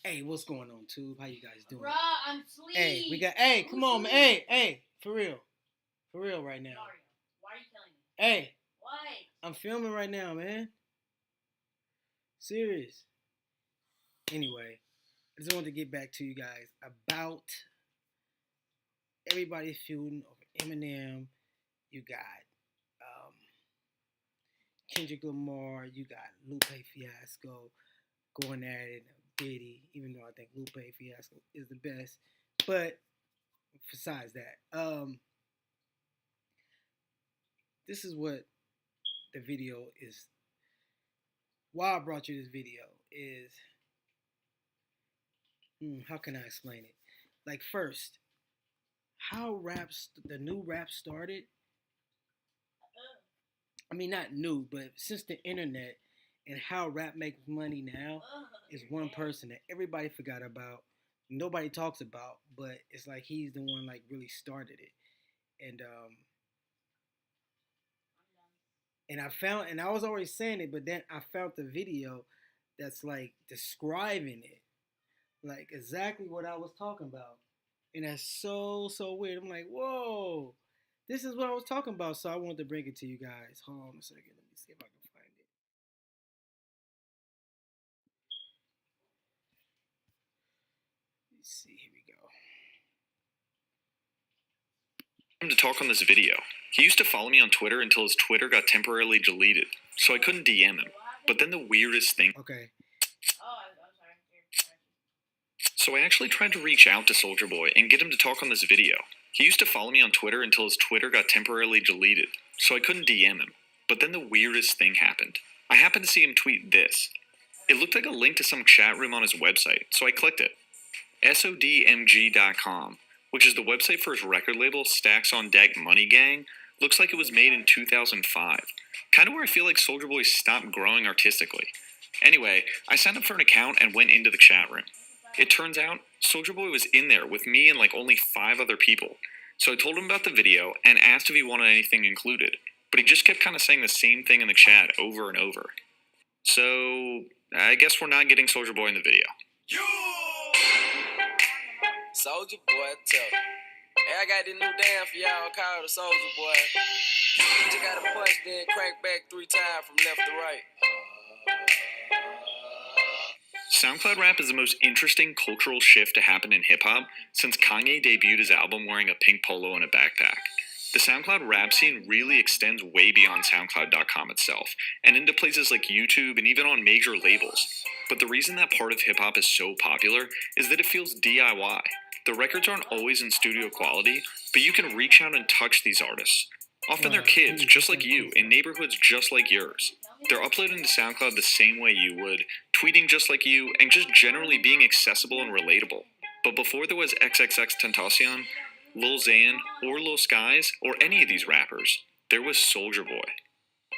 Hey, what's going on, Tube? How you guys doing? Bruh, I'm asleep. Hey, we got. Hey, come on, man. Hey, for real, right now. Mario, why are you killing me? Hey, What? I'm filming right now, man. Serious. Anyway, I just wanted to get back to you guys about everybody feuding over Eminem. You got um, Kendrick Lamar. You got Lupe Fiasco going at it. Diddy, even though I think Lupe Fiasco is the best, but besides that, this is what the video is. Why I brought you this video is, how can I explain it? Like, first, how the new rap started. I mean, not new, but since the internet and how rap makes money now is one person that everybody forgot about, nobody talks about, but it's like he's the one like really started it, and I was already saying it, but then I found the video that's like describing it, like exactly what I was talking about, and that's so weird. I'm like, whoa, this is what I was talking about. So I wanted to bring it to you guys. Hold on a second, let me see if I can find it. Let's see, here we go. To talk on this video. He used to follow me on Twitter until his Twitter got temporarily deleted, so I couldn't DM him. But then the weirdest thing. Okay. I'm sorry. So I actually tried to reach out to Soulja Boy and get him to talk on this video. He used to follow me on Twitter until his Twitter got temporarily deleted, so I couldn't DM him. But then the weirdest thing happened. I happened to see him tweet this. It looked like a link to some chat room on his website, so I clicked it. SODMG.com, which is the website for his record label Stacks on Deck Money Gang, looks like it was made in 2005. Kind of where I feel like Soulja Boy stopped growing artistically. Anyway, I signed up for an account and went into the chat room. It turns out, Soulja Boy was in there with me and like only 5 other people. So I told him about the video and asked if he wanted anything included, but he just kept kind of saying the same thing in the chat over and over. So, I guess we're not getting Soulja Boy in the video. Soulja Boy, tell me. Hey, I got this new dance for y'all called the Soulja Boy. You just gotta punch, then crank back 3 times from left to right. SoundCloud rap is the most interesting cultural shift to happen in hip-hop since Kanye debuted his album wearing a pink polo and a backpack. The SoundCloud rap scene really extends way beyond SoundCloud.com itself, and into places like YouTube and even on major labels. But the reason that part of hip-hop is so popular is that it feels DIY. The records aren't always in studio quality, but you can reach out and touch these artists. Often they're kids, just like you, in neighborhoods just like yours. They're uploading to SoundCloud the same way you would, tweeting just like you, and just generally being accessible and relatable. But before there was XXXTentacion, Lil Xan, or Lil Skies, or any of these rappers, there was Soulja Boy.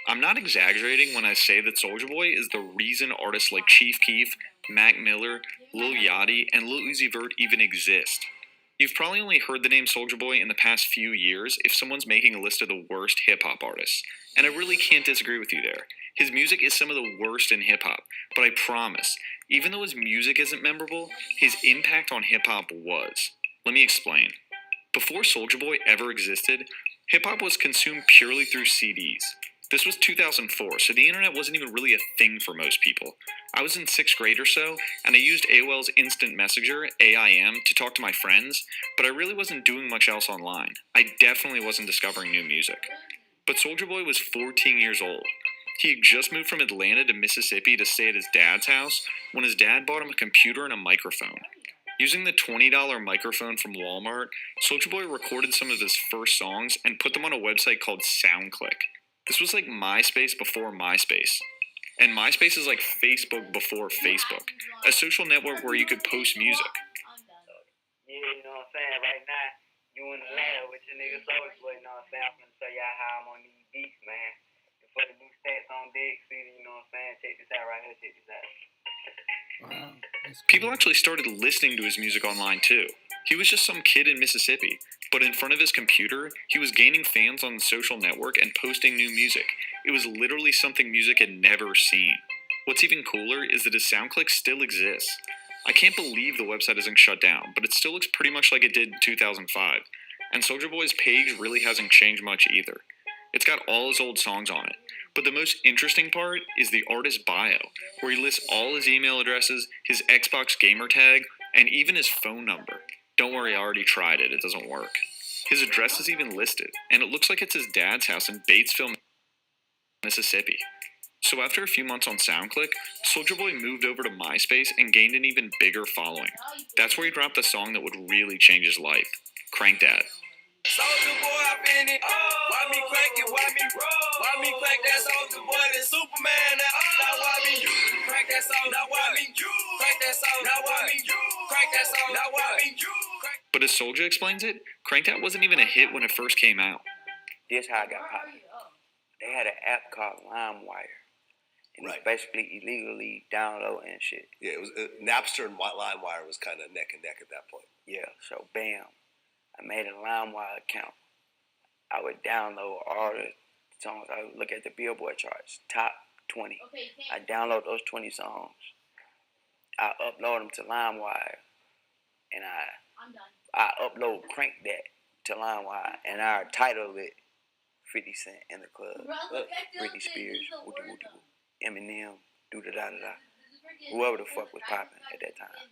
I'm not exaggerating when I say that Soulja Boy is the reason artists like Chief Keef, Mac Miller, Lil Yachty, and Lil Uzi Vert even exist. You've probably only heard the name Soulja Boy in the past few years if someone's making a list of the worst hip-hop artists, and I really can't disagree with you there. His music is some of the worst in hip-hop, but I promise, even though his music isn't memorable, his impact on hip-hop was. Let me explain. Before Soulja Boy ever existed, hip-hop was consumed purely through CDs. This was 2004, so the internet wasn't even really a thing for most people. I was in 6th grade or so, and I used AOL's Instant Messenger, AIM, to talk to my friends, but I really wasn't doing much else online. I definitely wasn't discovering new music. But Soulja Boy was 14 years old. He had just moved from Atlanta to Mississippi to stay at his dad's house when his dad bought him a computer and a microphone. Using the $20 microphone from Walmart, Soulja Boy recorded some of his first songs and put them on a website called SoundClick. This was like MySpace before MySpace. And MySpace is like Facebook before Facebook, a social network where you could post music. Yeah, you know what I'm saying? Right now, you in the lab with your nigga Soulja Boy, you know what I'm saying? I'm finna show y'all how I'm on these beats, man. And for the new stats on deck, see, you know what I'm saying? Check this out right here, check this out. Wow. People actually started listening to his music online too. He was just some kid in Mississippi, but in front of his computer, he was gaining fans on the social network and posting new music. It was literally something music had never seen. What's even cooler is that his SoundClick still exists. I can't believe the website isn't shut down, but it still looks pretty much like it did in 2005. And Soulja Boy's page really hasn't changed much either. It's got all his old songs on it. But the most interesting part is the artist bio, where he lists all his email addresses, his Xbox gamer tag, and even his phone number. Don't worry, I already tried it, it doesn't work. His address is even listed, and it looks like it's his dad's house in Batesville, Mississippi. So after a few months on SoundClick, Soulja Boy moved over to MySpace and gained an even bigger following. That's where he dropped the song that would really change his life, Crank That. Soulja Boy, I been it. Why me crank it? Why me roll? Why me crank that Soulja Boy? Then Superman now why me you crank that song? Now why me you crank that song? Now why me you crank that song? Now why me you crank? But as Soulja explains it, Crank That wasn't even a hit when it first came out. This how I got popular. They had an app called LimeWire. And Right. it's basically illegally download and shit. Yeah, it was Napster and LimeWire was kind of neck and neck at that point. Yeah, so bam. I made a LimeWire account. I would download all the songs. I would look at the Billboard charts, top 20. Okay, you I can't. download those 20 songs. I upload them to LimeWire. And I'm done. I upload Crank That to LimeWire. And I title it 50 Cent in the Club. Bro, look at the Britney thing. Spears, This is the Woody word, Woody though. Woo, Eminem, do-da-da-da-da. This is freaking- Whoever the fuck was popping at that time.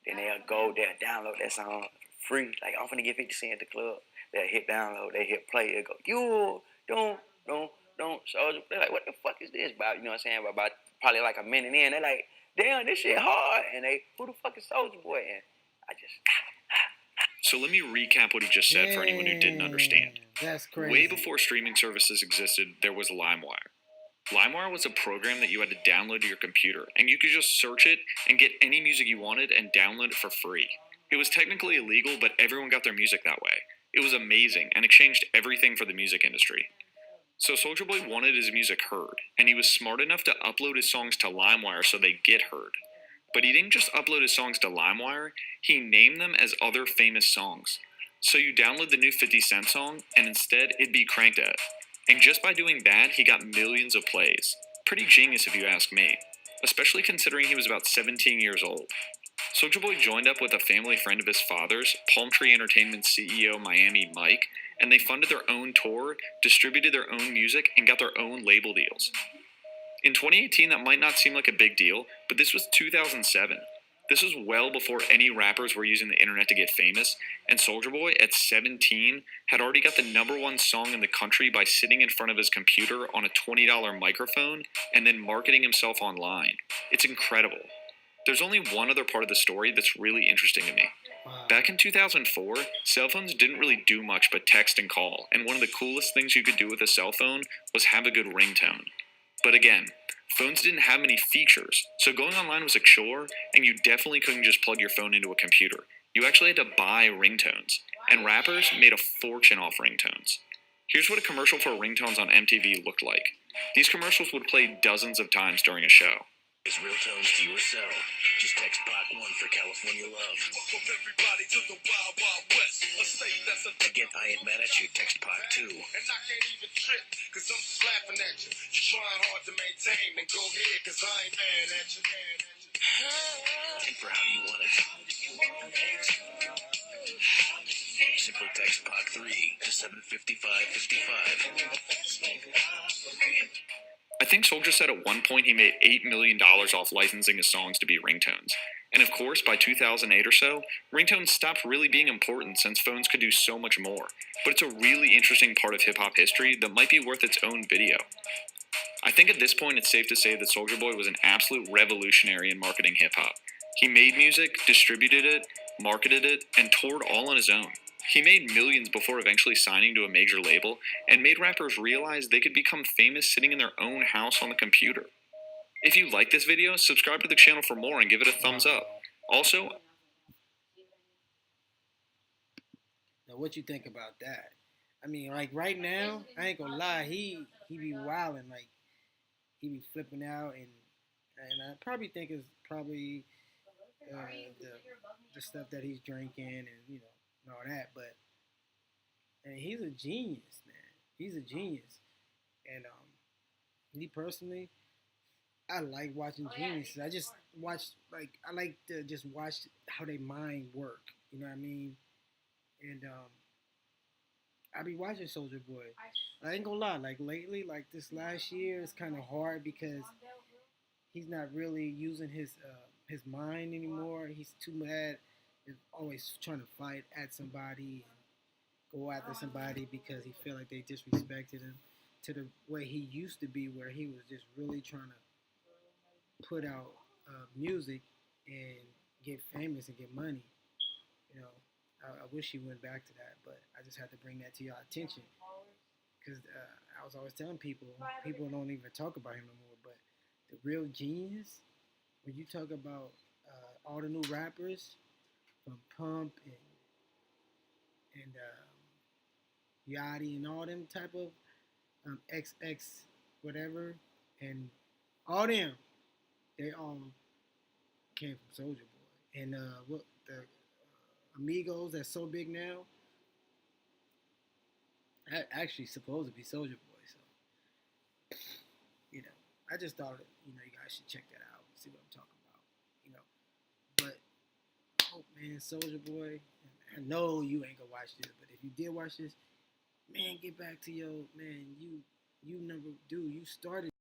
Then they'll go there, download that song free. Like, I'm finna get 50 Cent at the club. They'll hit download, they hit play, they'll go, you don't. So they're like, what the fuck is this, Bob? You know what I'm saying? But about probably like a minute in, they're like, damn, this shit hard. And they, who the fuck is Soulja Boy? And I just, So let me recap what he just said for anyone who didn't understand. That's crazy. Way before streaming services existed, there was LimeWire. LimeWire was a program that you had to download to your computer, and you could just search it and get any music you wanted and download it for free. It was technically illegal, but everyone got their music that way. It was amazing, and it changed everything for the music industry. So Soulja Boy wanted his music heard, and he was smart enough to upload his songs to LimeWire so they get heard. But he didn't just upload his songs to LimeWire, he named them as other famous songs. So you download the new 50 Cent song, and instead it'd be Crank That. And just by doing that, he got millions of plays. Pretty genius if you ask me, especially considering he was about 17 years old. Soulja Boy joined up with a family friend of his father's, Palm Tree Entertainment CEO Miami Mike, and they funded their own tour, distributed their own music, and got their own label deals. In 2018, that might not seem like a big deal, but this was 2007. This was well before any rappers were using the internet to get famous, and Soulja Boy, at 17, had already got the #1 song in the country by sitting in front of his computer on a $20 microphone and then marketing himself online. It's incredible. There's only one other part of the story that's really interesting to me. Wow. Back in 2004, cell phones didn't really do much but text and call, and one of the coolest things you could do with a cell phone was have a good ringtone. But again, phones didn't have many features, so going online was a chore, and you definitely couldn't just plug your phone into a computer. You actually had to buy ringtones, and rappers made a fortune off ringtones. Here's what a commercial for ringtones on MTV looked like. These commercials would play dozens of times during a show. Is real tones to your cell. Just text Pac 1 for California love. Welcome everybody to the Wild Wild West, a state that's a Again, I ain't mad at you. Text Pac 2. and I can't even trip, cause I'm just laughing at you. You're trying hard to maintain, and go ahead, cause I ain't mad at you. And for how you want it. Simply text Pac 3 to 75555. I think Soulja said at one point he made $8 million off licensing his songs to be ringtones. And of course, by 2008 or so, ringtones stopped really being important since phones could do so much more. But it's a really interesting part of hip-hop history that might be worth its own video. I think at this point it's safe to say that Soulja Boy was an absolute revolutionary in marketing hip-hop. He made music, distributed it, marketed it, and toured all on his own. He made millions before eventually signing to a major label, and made rappers realize they could become famous sitting in their own house on the computer. If you like this video, subscribe to the channel for more and give it a thumbs up. Also, Now, what you think about that? I mean, like right now, I ain't gonna lie, he be wilding, like he be flipping out, and I probably think it's probably the stuff that he's drinking and and all that, but and he's a genius, man. He's a genius, and me personally, I like watching geniuses. I just watch I like to just watch how they mind work. You know what I mean? And I be watching Soulja Boy. I ain't gonna lie, like lately, like this last year, it's kind of hard because he's not really using his mind anymore. He's too mad, and always trying to fight at somebody and go after somebody because he feel like they disrespected him to the way he used to be, where he was just really trying to put out music and get famous and get money. You know, I wish he went back to that, but I just had to bring that to your attention because I was always telling people, people don't even talk about him no more. But the real genius, when you talk about all the new rappers from Pump and Yachty and all them type of XX whatever, and all them, they all came from Soulja Boy. And what the Amigos that's so big now, actually supposed to be Soulja Boy. So you know, I just thought you guys should check that out, see what I'm talking about. But oh man, Soulja Boy, I know you ain't gonna watch this, but if you did watch this, man, get back to your man. You never do. You started.